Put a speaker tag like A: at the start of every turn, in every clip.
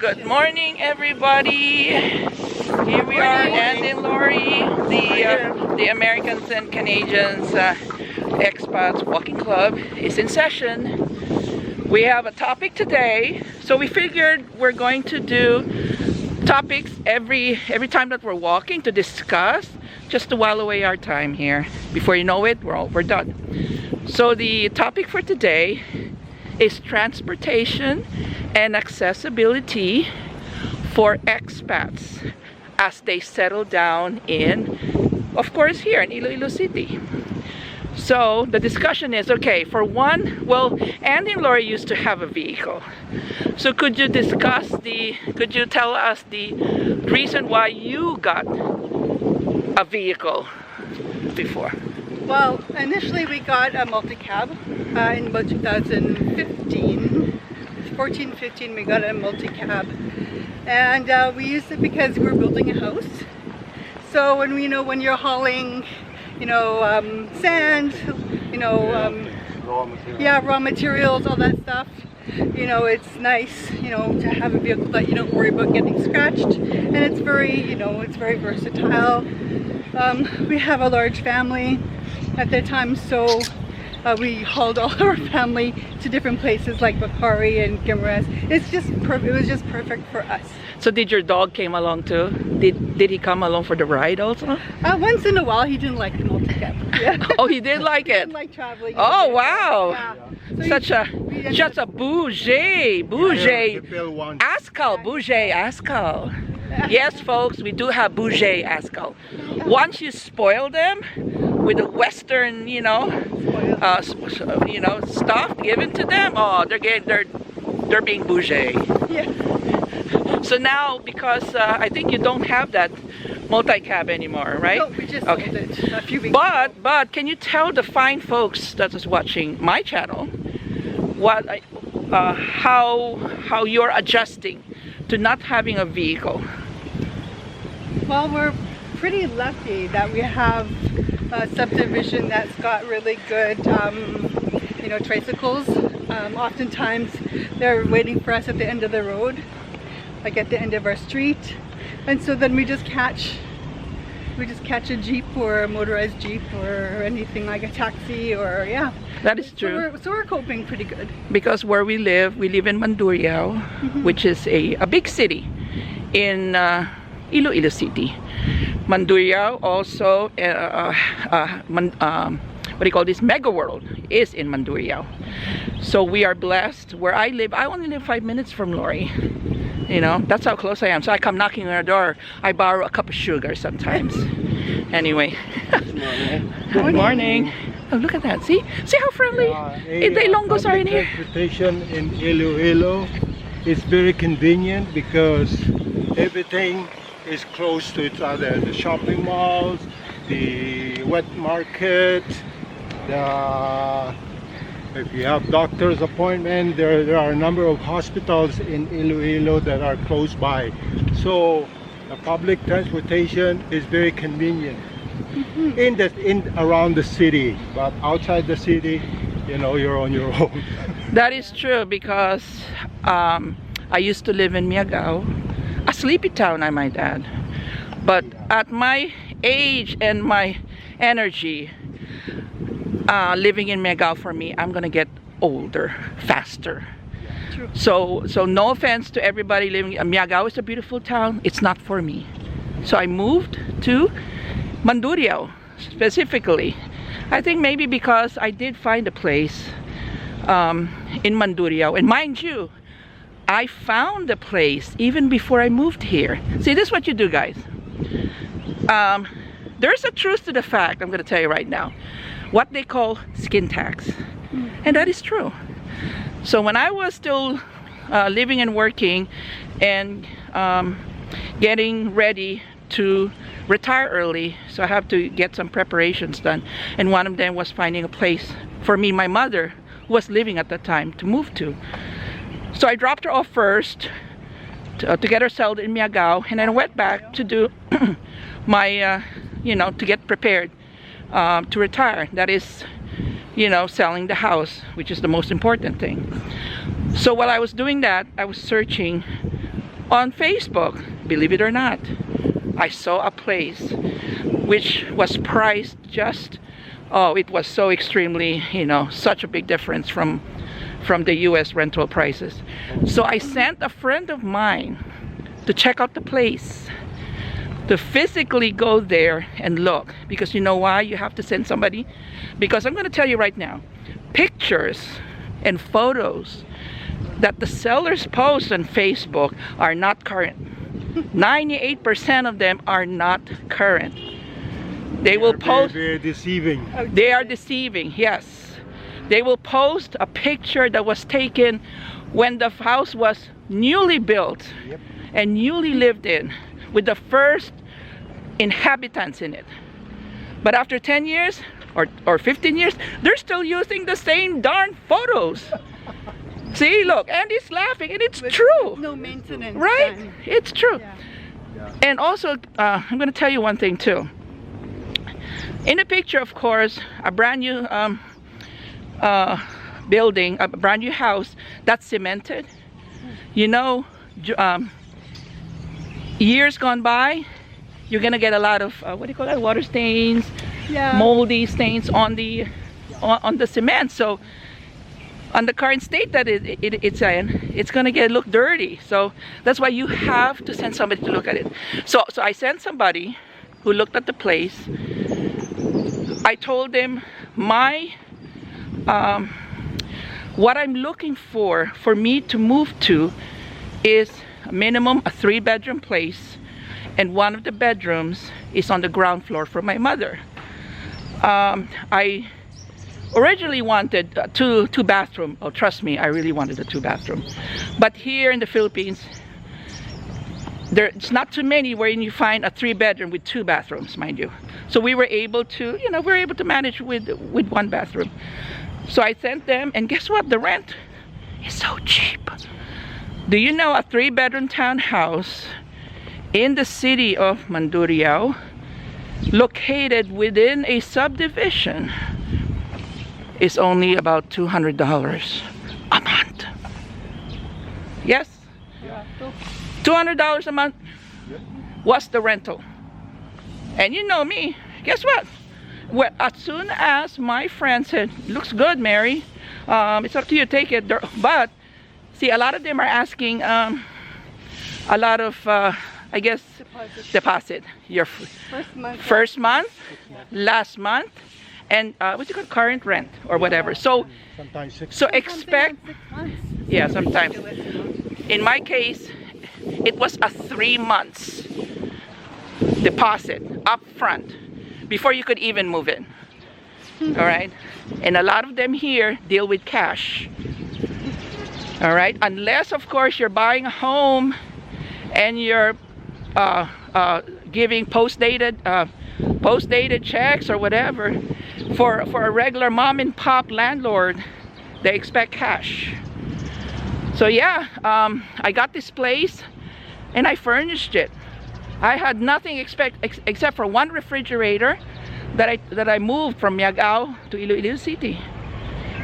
A: Good morning, everybody. Here we are, Andy and Lori, the Americans and Canadians expats walking club is in session. We have a topic today, so we figured we're going to do topics every time that we're walking to discuss, just to while away our time here. Before you know it, we're done. So the topic for today is transportation and accessibility for expats as they settle down in, of course, here in Iloilo City. So the discussion is, okay, for one, well, Andy and Lori used to have a vehicle. So could you tell us the reason why you got a vehicle before?
B: Well, initially we got a multi-cab in about 2015. 14-15 we got a multi-cab, and we used it because we were building a house. So when when you're hauling, sand, raw materials, all that stuff, it's nice, to have a vehicle that you don't worry about getting scratched, and it's very, it's very versatile. We have a large family at that time, so we hauled all our family to different places like Bakari and Guimaras. It was just perfect for us.
A: So did your dog came along too? Did he come along for the ride also?
B: Once in a while. He didn't like the multi-cab. Yeah.
A: Oh, he did like it?
B: He didn't like traveling.
A: Oh, wow.
B: Yeah. So
A: Such a bougie Ascal, bougie Ascal. Yes, folks, we do have bougie Ascal. Once you spoil them with the Western, stuff given to them, oh, they're being bougie.
B: Yeah.
A: So now, because I think you don't have that multi-cab anymore, right?
B: No, we just sold it a few weeks ago.
A: But can you tell the fine folks that is watching my channel how you're adjusting to not having a vehicle?
B: Well, we're pretty lucky that we have a subdivision that's got really good, tricycles. Oftentimes they're waiting for us at the end of the road, like at the end of our street, and so then we just catch a Jeep or a motorized Jeep or anything like a taxi, or
A: That is true.
B: So we're coping pretty good.
A: Because where we live in Mandurriao, which is a big city in Iloilo City. Mandurriao also, what do you call this, Mega World is in Mandurriao. So we are blessed. Where I live, I only live 5 minutes from Lori. That's how close I am. So I come knocking on her door, I borrow a cup of sugar sometimes. Anyway. Good morning. Oh, look at that. See how friendly the Ilonggos are in here.
C: Transportation in Iloilo is very convenient because everything is close to each other. The shopping malls, the wet market, if you have doctor's appointment, there are a number of hospitals in Iloilo that are close by. So the public transportation is very convenient in around the city, but outside the city, you're on your own.
A: That is true, because I used to live in Miagao, a sleepy town I might add, but at my age and my energy, living in Miagao, for me, I'm gonna get older faster.
B: True.
A: So no offense to everybody living in Miagao. Is a beautiful town. It's not for me. So I moved to Mandurriao specifically. I think maybe because I did find a place in Mandurriao, and mind you, I found the place even before I moved here. See, this is what you do, guys. There's a truth to the fact, I'm going to tell you right now, what they call skin tax. And that is true. So when I was still living and working and getting ready to retire early, so I have to get some preparations done, and one of them was finding a place for me, my mother, who was living at that time, to move to. So I dropped her off first to get her settled in Miagao, and then I went back to do my to get prepared to retire. That is, selling the house, which is the most important thing. So while I was doing that, I was searching On Facebook, believe it or not, I saw a place which was priced just, oh, it was so extremely, you know, such a big difference from the US rental prices. So I sent a friend of mine to check out the place, to physically go there and look, because you know why you have to send somebody? Because I'm going to tell you right now, pictures and photos that the sellers post on Facebook are not current. 98% of them are not current. They will post.
C: They're deceiving.
A: They are deceiving, yes. They will post a picture that was taken when the house was newly built and newly lived in, with the first inhabitants in it. But after 10 years or 15 years, they're still using the same darn photos. See, look, Andy's laughing, and it's true.
B: No maintenance.
A: Right?
B: Done.
A: It's true.
B: Yeah.
A: And also, I'm going to tell you one thing too. In the picture, of course, a brand new building, a brand new house that's cemented. You know, years gone by, you're going to get a lot of, what do you call that, water stains, moldy stains on the cement. So on the current state that it's in, it's gonna look dirty. So that's why you have to send somebody to look at it. So I sent somebody who looked at the place. I told them my what I'm looking for me to move to is a minimum a 3-bedroom place, and one of the bedrooms is on the ground floor for my mother. I originally wanted a two bathroom. Oh, trust me, I really wanted a 2-bathroom. But here in the Philippines, there's not too many where you find a 3-bedroom with 2 bathrooms, mind you. So we were able to, you know, we were able to manage with 1 bathroom. So I sent them, and guess what? The rent is so cheap. Do you know a 3-bedroom townhouse in the city of Mandurriao, located within a subdivision, is only about $200 a month. Yes? $200 a month. What's the rental? And you know me, guess what? Well, as soon as my friend said, looks good, Mary, it's up to you, take it. But see, a lot of them are asking a lot of I guess deposit. Your first month, last month, and what you call current rent or whatever. So
C: Sometimes 6
A: so expect, yeah, sometimes. In my case, it was a 3 months deposit up front before you could even move in. All right, and a lot of them here deal with cash. All right, unless of course you're buying a home and you're giving post-dated checks or whatever. For a regular mom and pop landlord, they expect cash. So yeah, I got this place and I furnished it. I had nothing except for 1 refrigerator that I moved from Miagao to Iloilo City.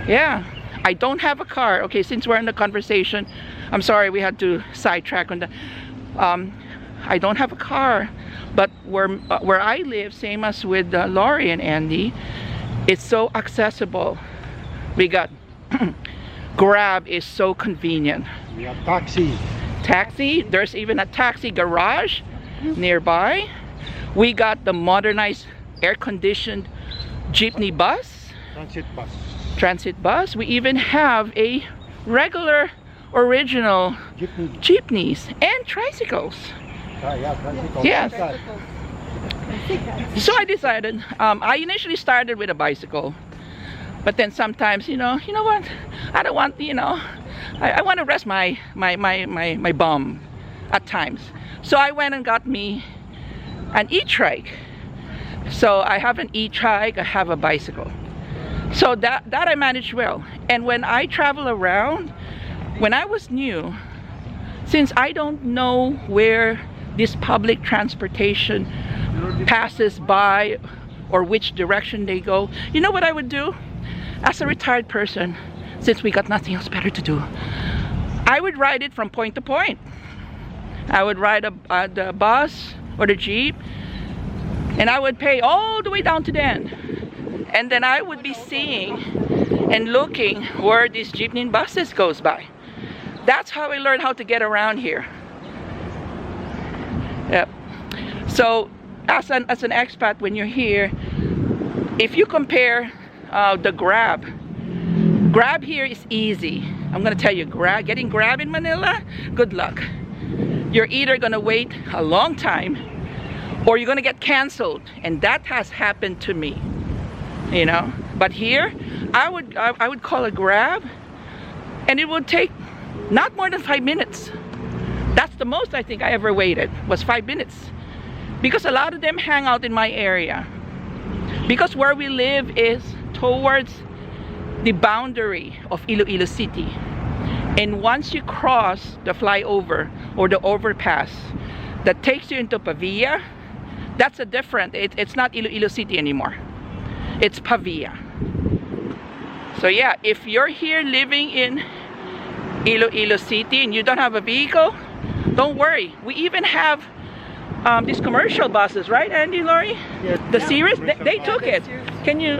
A: Yeah, I don't have a car. Okay, since we're in the conversation, I'm sorry we had to sidetrack on that. I don't have a car, but where I live, same as with Laurie and Andy, it's so accessible. We got Grab is so convenient.
C: We have taxi.
A: There's even a taxi garage nearby. We got the modernized air-conditioned jeepney bus, transit bus. We even have a regular original jeepneys and tricycles. Yes. So I decided, I initially started with a bicycle, but then sometimes, you know what, I don't want, I want to rest my bum at times. So I went and got me an e-trike. So I have an e-trike, I have a bicycle. So that I managed well. And when I travel around, when I was new, since I don't know where this public transportation passes by or which direction they go, you know what I would do? As a retired person, since we got nothing else better to do, I would ride it from point to point. I would ride the bus or the jeep, and I would pay all the way down to the end. And then I would be seeing and looking where these jeepney and buses goes by. That's how I learned how to get around here. Yep. So as an expat, when you're here, if you compare the Grab here is easy. I'm gonna tell you, getting Grab in Manila, good luck. You're either gonna wait a long time or you're gonna get canceled, and that has happened to me, you know. But here I would call a Grab and it would take not more than 5 minutes. That's the most I think I ever waited, was 5 minutes, because a lot of them hang out in my area, because where we live is towards the boundary of Iloilo City. And once you cross the flyover or the overpass that takes you into Pavia, that's a different, it's not Iloilo City anymore. It's Pavia. So yeah, if you're here living in Iloilo City and you don't have a vehicle, don't worry. We even have these commercial buses, right, Andy, Lori?
C: Yeah.
A: The series, they took it. Can you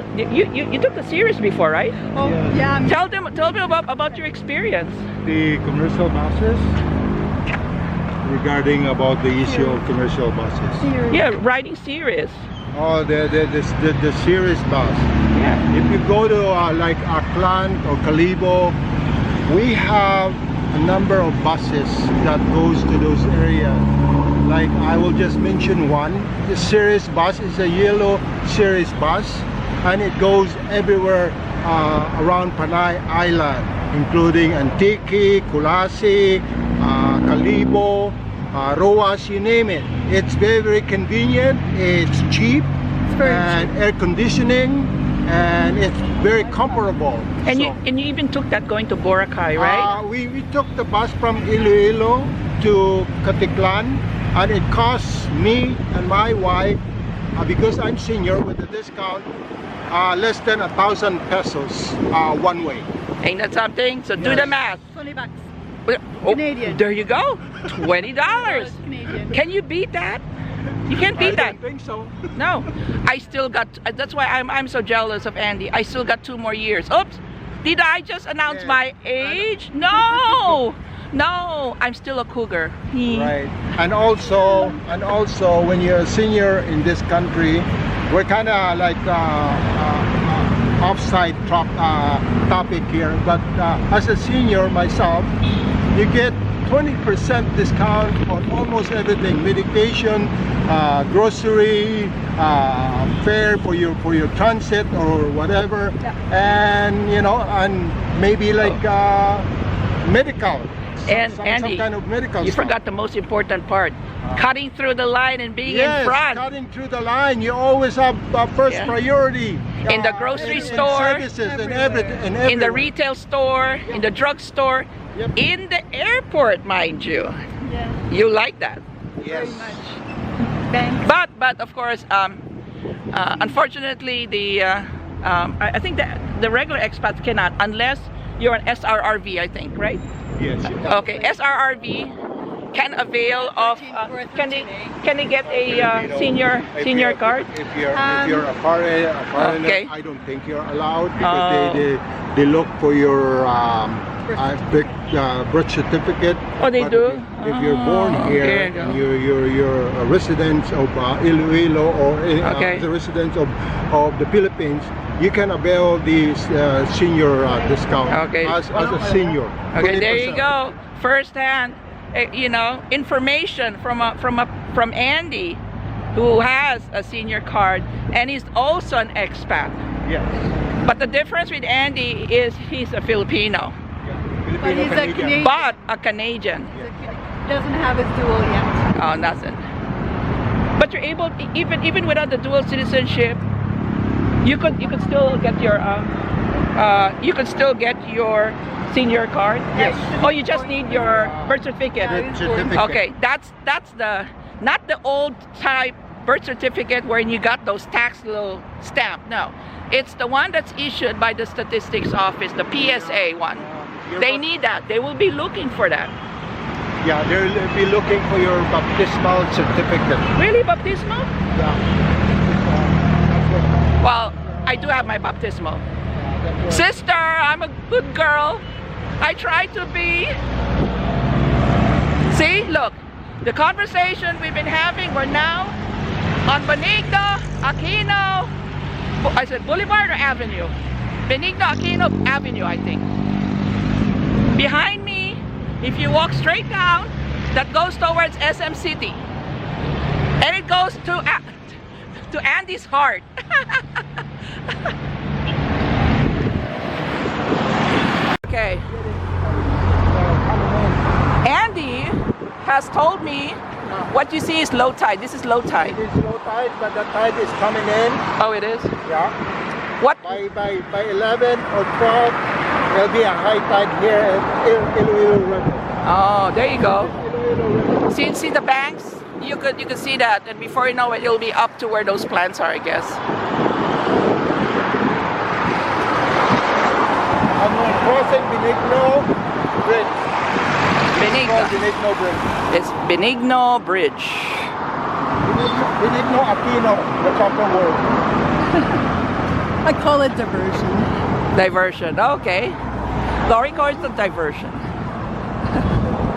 A: took the series before, right?
B: Oh, yeah.
A: Tell me about your experience.
C: The commercial buses, regarding about the issue of commercial buses.
A: Yeah, riding series.
C: Oh, the series bus.
A: Yeah.
C: If you go to like Aklan or Calibo, we have a number of buses that goes to those areas. Like I will just mention one. The series bus is a yellow series bus, and it goes everywhere around Panay Island, including Antique, Kulasi, Calibo, Roas, you name it. It's very, very convenient, it's cheap, and air conditioning, and it's very comfortable.
A: And you even took that going to Boracay, right?
C: We took the bus from Iloilo to Caticlan, and it costs me and my wife, because I'm senior with the discount, less than 1,000 pesos one way.
A: Ain't that something? So do the math.
B: 20 bucks.
A: Oh,
B: Canadian.
A: there you go. $20.
B: Canadian.
A: Can you beat that? You can't beat that.
C: I don't think so.
A: No. I still got, that's why I'm so jealous of Andy. I still got 2 more years. Oops. Did I just announce my age? No. No, I'm still a cougar.
C: Right. And also when you're a senior in this country, we're kind of like offside topic here, but as a senior myself, you get 20% discount on almost everything: medication, grocery, fare for your transit or whatever, and you know, and maybe like medical.
A: And
C: some
A: Andy,
C: kind of medical
A: you
C: stuff.
A: forgot the most important part. Cutting through the line and being
C: Yes,
A: in front.
C: cutting through the line. You always have first priority.
A: In the grocery
C: in
A: store,
C: services, and everything,
A: in the retail store, in the drugstore, in the airport, mind you.
B: Yeah.
A: You like that.
C: Yes.
B: Very much. Banks.
A: But of course, unfortunately, I think that the regular expats cannot, unless you're an SRRV, I think, right?
C: Yes.
A: Okay, SRRV can avail of. Can they get a senior card?
C: If you're a foreigner,
A: Okay.
C: I don't think you're allowed, because they look for your birth certificate.
A: Oh, they
C: But
A: do?
C: If you're born here,
A: there you go.
C: and you're a resident of Iloilo, or the resident of the Philippines, you can avail the senior discount as a senior.
A: Okay, there
C: 20%.
A: you go. First hand, you know, information from Andy, who has a senior card and is also an expat.
C: Yes.
A: But the difference with Andy is he's a Filipino,
B: But he's a Canadian.
A: but a Canadian.
B: Doesn't have his dual yet.
A: Oh, nothing. But you're able, even without the dual citizenship, you could still get your senior card.
C: Yes.
A: Oh, you just need your birth certificate.
C: Certificate.
A: Okay, that's not the old type birth certificate where you got those tax little stamp. No, it's the one that's issued by the statistics office, the PSA one. They need that. They will be looking for that.
C: Yeah, they'll be looking for your baptismal certificate.
A: Really, baptismal?
C: Yeah. That's what,
A: Well, I do have my baptismal.
C: that's what-
A: Sister, I'm a good girl. I try to be. See, look, the conversation we've been having, we're now on Benigno, Aquino, I said Boulevard or Avenue? Benigno, Aquino, Avenue, I think. Behind me, if you walk straight down, that goes towards SM City. And it goes to Andy's heart. Okay. Andy has told me what you see is low tide. This is low tide.
C: It is low tide, but the tide is coming in.
A: Oh, it is?
C: Yeah.
A: What?
C: By 11 or 12, there'll be a high tide here at Iloilo River.
A: Oh, there you go.
C: Iloilo River.
A: See the banks? You could see that, and before you know it, you'll be up to where those plants are, I guess.
C: I'm crossing Benigno Bridge.
A: Benigno.
C: Benigno Bridge.
A: It's Benigno Bridge.
C: Benigno Aquino, the proper word.
B: I call it diversion.
A: Diversion. Okay. Lori calls it diversion.